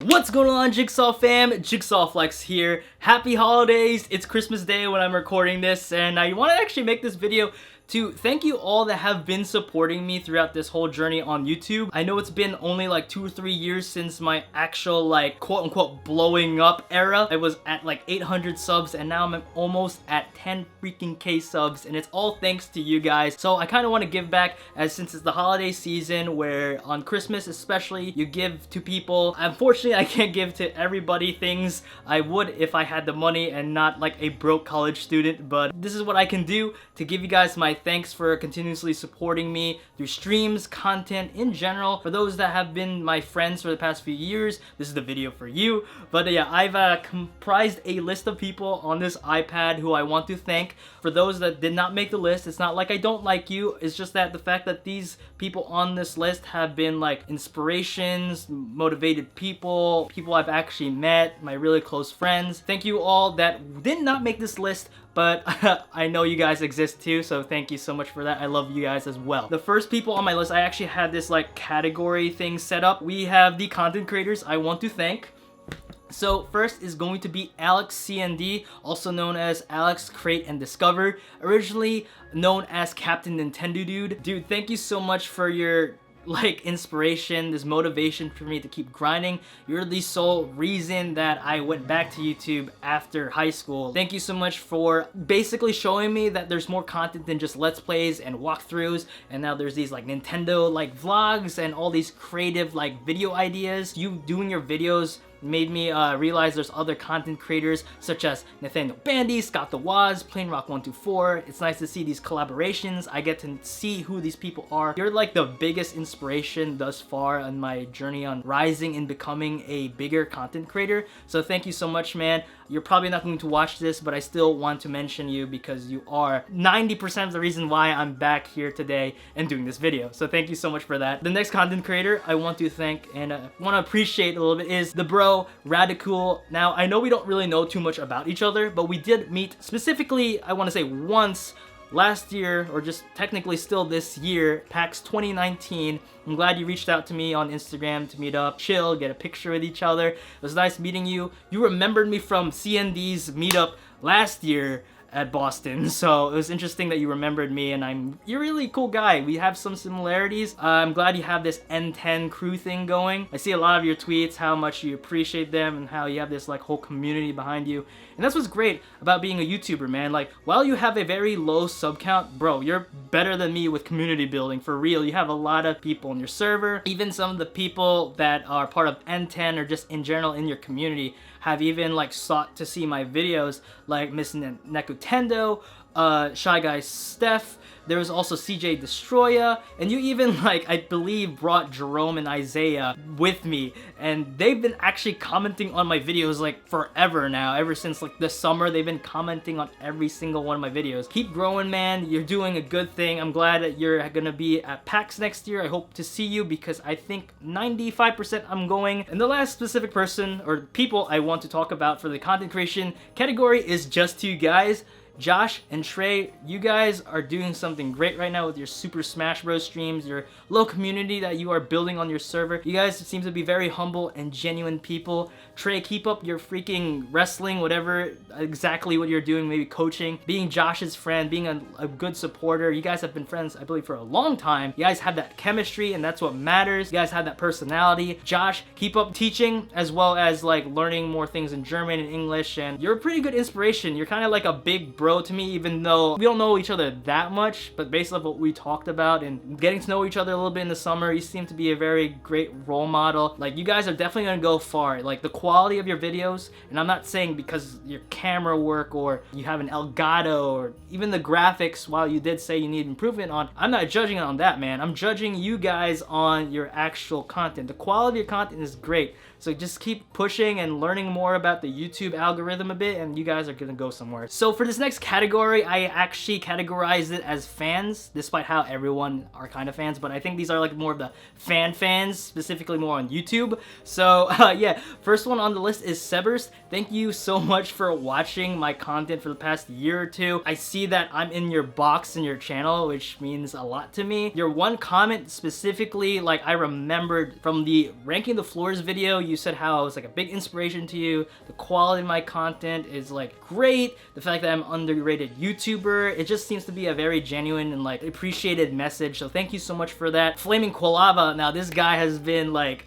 What's going on, Jigsaw fam? JigsawFlex here. Happy holidays. It's Christmas Day when I'm recording this, and I want to actually make this video to thank you all that have been supporting me throughout this whole journey on YouTube. I know it's been only like 2 or 3 years since my actual like quote-unquote blowing up era. I was at like 800 subs and now I'm almost at 10 freaking K subs, and it's all thanks to you guys. So I kind of want to give back, as since it's the holiday season where on Christmas especially you give to people. Unfortunately, I can't give to everybody things I would if I had the money and not like a broke college student, but this is what I can do to give you guys my thanks for continuously supporting me through streams, content in general. For those that have been my friends for the past few years, this is the video for you. But yeah, I've comprised a list of people on this iPad who I want to thank. For those that did not make the list, it's not like I don't like you, it's just that the fact that these people on this list have been like inspirations, motivated people I've actually met, my really close friends. Thank you all that did not make this list, but I know you guys exist too, so thank you so much for that. I love you guys as well. The first people on my list, I actually had this like category thing set up. We have the content creators I want to thank. So first is going to be Alex CND, also known as Alex Crate and Discover, originally known as Captain Nintendo Dude. Dude, thank you so much for your like inspiration, this motivation for me to keep grinding. You're the sole reason that I went back to YouTube after high school. Thank you so much for basically showing me that there's more content than just let's plays and walkthroughs, and now there's these like Nintendo like vlogs and all these creative like video ideas. You doing your videos made me realize there's other content creators such as Nathaniel Bandy, Scott the Waz, Plain Rock 124. It's nice to see these collaborations. I get to see who these people are. You're like the biggest inspiration thus far on my journey on rising and becoming a bigger content creator. So thank you so much, man. You're probably not going to watch this, but I still want to mention you because you are 90% of the reason why I'm back here today and doing this video. So thank you so much for that. The next content creator I want to thank and want to appreciate a little bit is the bro Radical. Now, I know we don't really know too much about each other, but we did meet specifically, I want to say once last year, or just technically still this year, PAX 2019. I'm glad you reached out to me on Instagram to meet up, chill, get a picture with each other. It was nice meeting you. You remembered me from CND's meetup last year at Boston, so it was interesting that you remembered me, and you're a really cool guy. We have some similarities. I'm glad you have this N10 crew thing going. I see a lot of your tweets, how much you appreciate them, and how you have this like whole community behind you. And that's what's great about being a YouTuber, man. Like, while you have a very low sub count, bro, you're better than me with community building, for real. You have a lot of people in your server. Even some of the people that are part of N10 or just in general in your community have even like sought to see my videos, like Miss Nekutendo, Shy Guy Steph. There was also CJ Destroya, and you even like, I believe, brought Jerome and Isaiah with me, and they've been actually commenting on my videos like forever now. Ever since like the summer, they've been commenting on every single one of my videos. Keep growing, man. You're doing a good thing. I'm glad that you're gonna be at PAX next year. I hope to see you because I think 95% I'm going. And the last specific person or people I want to talk about for the content creation category is just two guys. Josh and Trey, you guys are doing something great right now with your Super Smash Bros. Streams, your little community that you are building on your server. You guys seem to be very humble and genuine people. Trey, keep up your freaking wrestling, whatever exactly what you're doing, maybe coaching, being Josh's friend, being a good supporter. You guys have been friends, I believe, for a long time. You guys have that chemistry, and that's what matters. You guys have that personality. Josh, keep up teaching as well as like learning more things in German and English, and you're a pretty good inspiration. You're kind of like a big bro to me, even though we don't know each other that much, but based off what we talked about and getting to know each other a little bit in the summer, you seem to be a very great role model. Like, you guys are definitely gonna go far. Like, the quality of your videos, and I'm not saying because your camera work or you have an Elgato or even the graphics, while you did say you need improvement on, I'm not judging on that, man. I'm judging you guys on your actual content. The quality of your content is great. So just keep pushing and learning more about the YouTube algorithm a bit, and you guys are gonna go somewhere. So for this next category, I actually categorized it as fans, despite how everyone are kind of fans, but I think these are like more of the fans, specifically more on YouTube. So yeah, first one on the list is Sebers. Thank you so much for watching my content for the past year or two. I see that I'm in your box in your channel, which means a lot to me. Your one comment specifically, like I remembered from the Ranking the Floors video, you said how it's like a big inspiration to you. The quality of my content is like great. The fact that I'm an underrated YouTuber, it just seems to be a very genuine and like appreciated message. So thank you so much for that. Flaming Quilava, now this guy has been like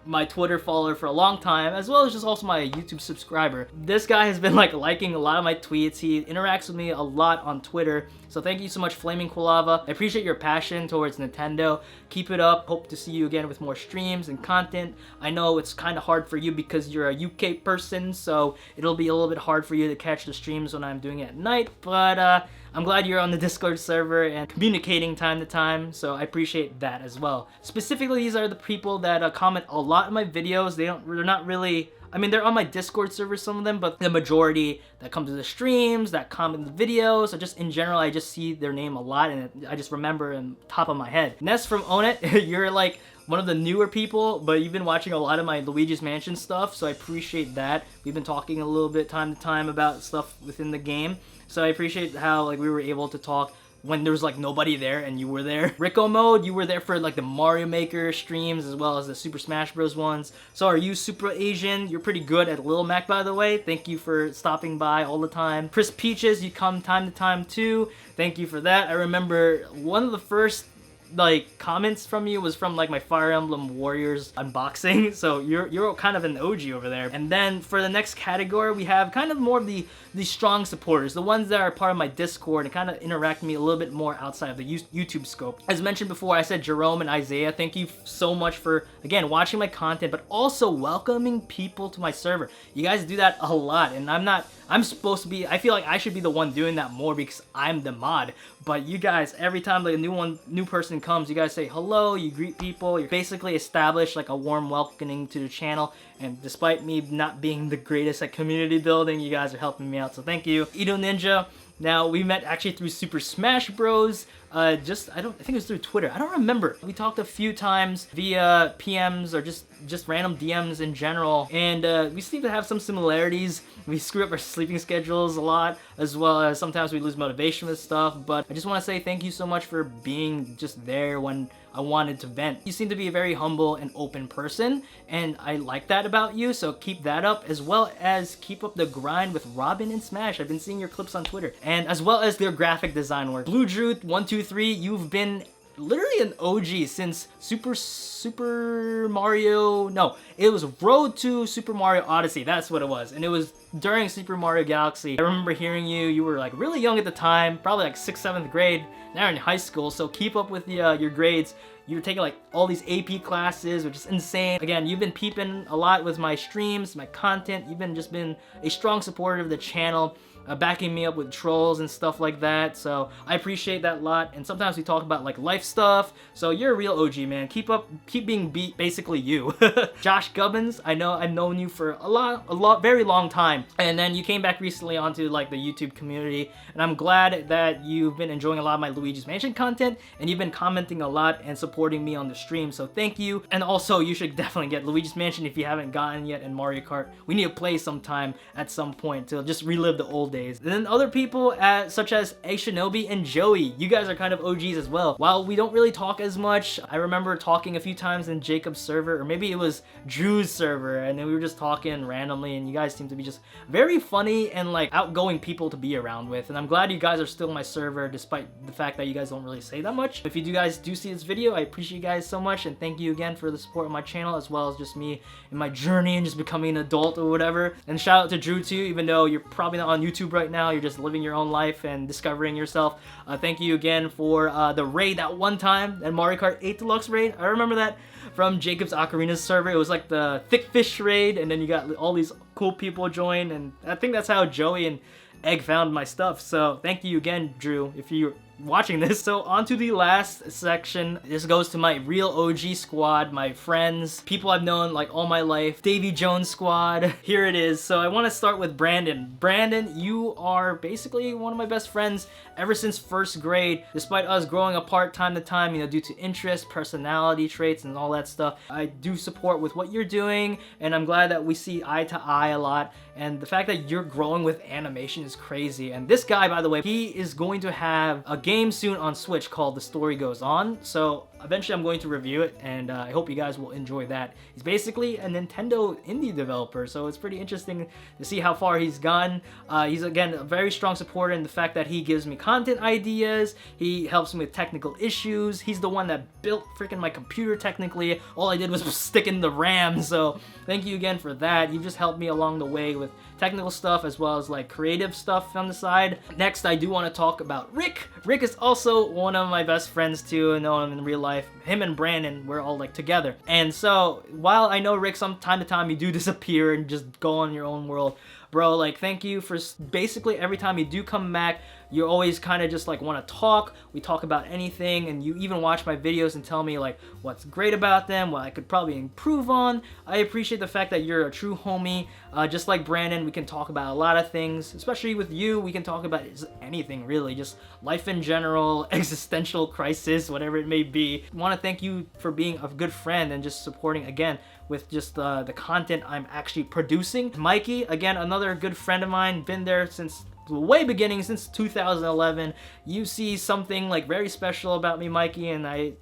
my Twitter follower for a long time, as well as just also my YouTube subscriber. This guy has been like liking a lot of my tweets. He interacts with me a lot on Twitter. So thank you so much, Flaming Quilava. I appreciate your passion towards Nintendo. Keep it up. Hope to see you again with more streams and content. I know it's kind of hard for you because you're a UK person, so it'll be a little bit hard for you to catch the streams when I'm doing it at night, but I'm glad you're on the Discord server and communicating time to time, so I appreciate that as well. Specifically, these are the people that comment a lot in my videos. They're not really, I mean, they're on my Discord server, some of them, but the majority that come to the streams, that comment in the videos, or just in general, I just see their name a lot and I just remember in top of my head. Ness from Own It, you're like one of the newer people, but you've been watching a lot of my Luigi's Mansion stuff, so I appreciate that. We've been talking a little bit time to time about stuff within the game, so I appreciate how like we were able to talk when there was like nobody there and you were there. Rico Mode, you were there for like the Mario Maker streams as well as the Super Smash Bros ones. So are you Super Asian? You're pretty good at Lil Mac, by the way. Thank you for stopping by all the time. Chris Peaches, you come time to time too. Thank you for that. I remember one of the first like comments from you was from like my Fire Emblem Warriors unboxing, so you're kind of an OG over there. And then for the next category, we have kind of more of the strong supporters, the ones that are part of my Discord and kind of interact with me a little bit more outside of the YouTube scope. As mentioned before, I said Jerome and Isaiah, thank you so much for, again, watching my content, but also welcoming people to my server. You guys do that a lot, and I'm supposed to be, I feel like I should be the one doing that more because I'm the mod. But you guys, every time like a new person comes, you guys say hello, you greet people, you basically establish like a warm welcoming to the channel. And despite me not being the greatest at community building, you guys are helping me out, so thank you. Edo Ninja, now we met actually through Super Smash Bros. I think it was through Twitter. I don't remember. We talked a few times via PMs or just random DMs in general, and we seem to have some similarities. We screw up our sleeping schedules a lot, as well as sometimes we lose motivation with stuff, but I just want to say thank you so much for being just there when I wanted to vent. You seem to be a very humble and open person, and I like that about you, so keep that up, as well as keep up the grind with Robin and Smash. I've been seeing your clips on Twitter, and as well as their graphic design work. Blue Druth 123, you've been literally an OG since Super Mario, no, it was Road to Super Mario Odyssey, that's what it was, and it was during Super Mario Galaxy. I remember hearing you were like really young at the time, probably like 6th, 7th grade, now you're in high school, so keep up with your grades. You're taking like all these AP classes, which is insane. Again, you've been peeping a lot with my streams, my content. You've been a strong supporter of the channel, backing me up with trolls and stuff like that. So I appreciate that a lot. And sometimes we talk about like life stuff. So you're a real OG, man. Keep being basically you. Josh Gubbins, I know I've known you for a very long time. And then you came back recently onto like the YouTube community. And I'm glad that you've been enjoying a lot of my Luigi's Mansion content. And you've been commenting a lot and supporting me on the stream. So thank you. And also you should definitely get Luigi's Mansion if you haven't gotten yet, in Mario Kart. We need to play sometime at some point to just relive the old days. And then other people such as A Shinobi and Joey, you guys are kind of OGs as well. While we don't really talk as much, I remember talking a few times in Jacob's server, or maybe it was Drew's server, and then we were just talking randomly, and you guys seem to be just very funny and like outgoing people to be around with. And I'm glad you guys are still in my server despite the fact that you guys don't really say that much. If you guys do see this video, I appreciate you guys so much, and thank you again for the support of my channel, as well as just me in my journey and just becoming an adult or whatever. And shout out to Drew too, even though you're probably not on YouTube right now, you're just living your own life and discovering yourself. Thank you again for the raid that one time, that Mario Kart 8 Deluxe raid. I remember that from Jacob's Ocarina's server. It was like the Thick Fish raid, and then you got all these cool people join, and I think that's how Joey and Egg found my stuff. So thank you again, Drew, if you're watching this. So on to the last section. This goes to my real OG squad, my friends, people I've known like all my life, Davy Jones squad. Here it is. So I want to start with Brandon. Brandon, you are basically one of my best friends ever since 1st grade, despite us growing apart time to time, you know, due to interest, personality traits, and all that stuff. I do support with what you're doing, and I'm glad that we see eye to eye a lot. And the fact that you're growing with animation is crazy. And this guy, by the way, he is going to have a game soon on Switch called The Story Goes On. So eventually I'm going to review it, and I hope you guys will enjoy that. He's basically a Nintendo indie developer, so it's pretty interesting to see how far he's gone. He's, again, a very strong supporter in the fact that he gives me content ideas, he helps me with technical issues, he's the one that built freaking my computer technically. All I did was stick in the RAM, so thank you again for that. You just helped me along the way with technical stuff as well as like creative stuff on the side. Next, I do want to talk about Rick. Rick is also one of my best friends too. I know him in real life. Him and Brandon, we're all like together. And so while I know Rick, some time to time you do disappear and just go on your own world, bro, like thank you for basically every time you do come back, you always kind of just like want to talk. We talk about anything, and you even watch my videos and tell me like what's great about them, what I could probably improve on. I appreciate the fact that you're a true homie. Just like Brandon, we can talk about a lot of things, especially with you. We can talk about anything really, just life in general, existential crisis, whatever it may be. I want to thank you for being a good friend and just supporting again with just the content I'm actually producing. Mikey, again, another good friend of mine, been there since the way beginning, since 2011. You see something like very special about me, Mikey, and I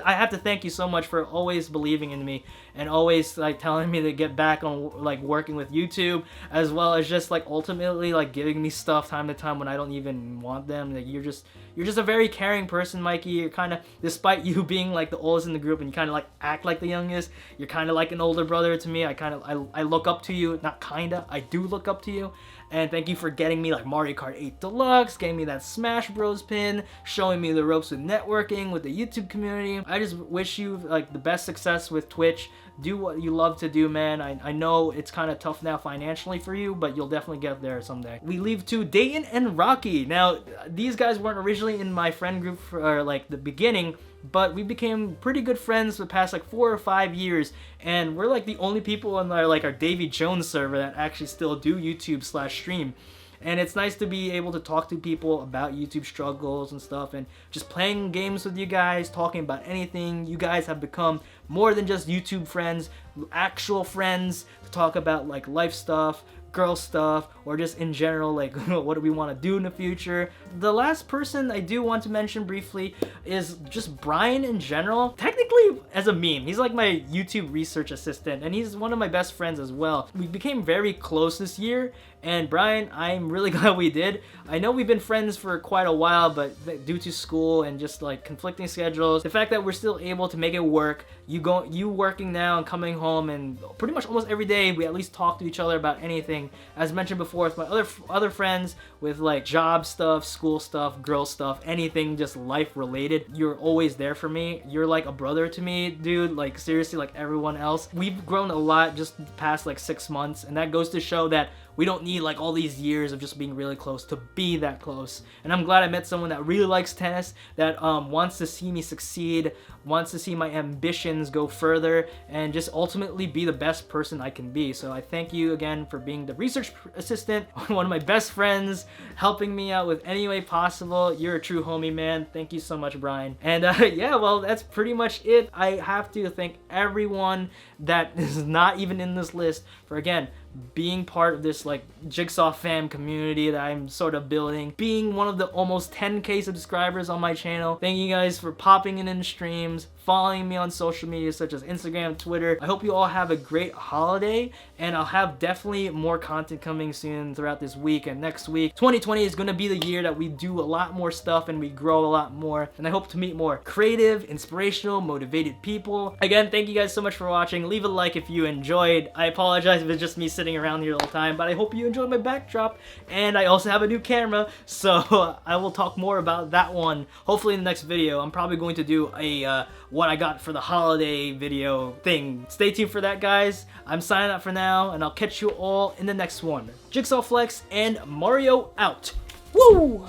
have to thank you so much for always believing in me and always like telling me to get back on like working with YouTube, as well as just like ultimately like giving me stuff time to time when I don't even want them. Like you're just a very caring person, Mikey. You're kind of, despite you being like the oldest in the group and you kind of like act like the youngest, you're kind of like an older brother to me. I look up to you, not kinda, I do look up to you. And thank you for getting me like Mario Kart 8 Deluxe, getting me that Smash Bros pin, showing me the ropes with networking with the YouTube community. I just wish you like the best success with Twitch. Do what you love to do, man. I know it's kind of tough now financially for you, but you'll definitely get there someday. We leave to Dayton and Rocky. Now, these guys weren't originally in my friend group for like the beginning, but we became pretty good friends for the past like 4 or 5 years, and we're like the only people on our Davy Jones server that actually still do YouTube/stream. And it's nice to be able to talk to people about YouTube struggles and stuff, and just playing games with you guys, talking about anything. You guys have become more than just YouTube friends, actual friends to talk about like life stuff, girl stuff, or just in general like what do we want to do in the future. The last person I do want to mention briefly is just Brian in general. Technically as a meme, he's like my YouTube research assistant, and he's one of my best friends as well. We became very close this year, and Brian, I'm really glad we did. I know we've been friends for quite a while, but due to school and just like conflicting schedules, the fact that we're still able to make it work, you working now and coming home, and pretty much almost every day we at least talk to each other about anything. As mentioned before, with my other friends, with like job stuff, school stuff, girl stuff, anything just life related, you're always there for me. You're like a brother to me, dude. Like seriously, like everyone else. We've grown a lot just the past like 6 months, and that goes to show that we don't need like all these years of just being really close to be that close. And I'm glad I met someone that really likes tennis, that wants to see me succeed, wants to see my ambitions go further, and just ultimately be the best person I can be. So I thank you again for being the research assistant, one of my best friends, helping me out with any way possible. You're a true homie, man. Thank you so much, Brian. And yeah, well, that's pretty much it. I have to thank everyone that is not even in this list for, again, being part of this like Jigsaw fam community that I'm sort of building, being one of the almost 10K subscribers on my channel. Thank you guys for popping in streams, following me on social media such as Instagram, Twitter. I hope you all have a great holiday, and I'll have definitely more content coming soon throughout this week and next week. 2020 is going to be the year that we do a lot more stuff and we grow a lot more, and I hope to meet more creative, inspirational, motivated people. Again, thank you guys so much for watching. Leave a like if you enjoyed. I apologize if it's just me sitting around here all the time, but I hope you enjoyed my backdrop, and I also have a new camera, so I will talk more about that one hopefully in the next video. I'm probably going to do a what I got for the holiday video thing. Stay tuned for that, guys. I'm signing up for now, and I'll catch you all in the next one. JigsawFlex and Mario out. Woo!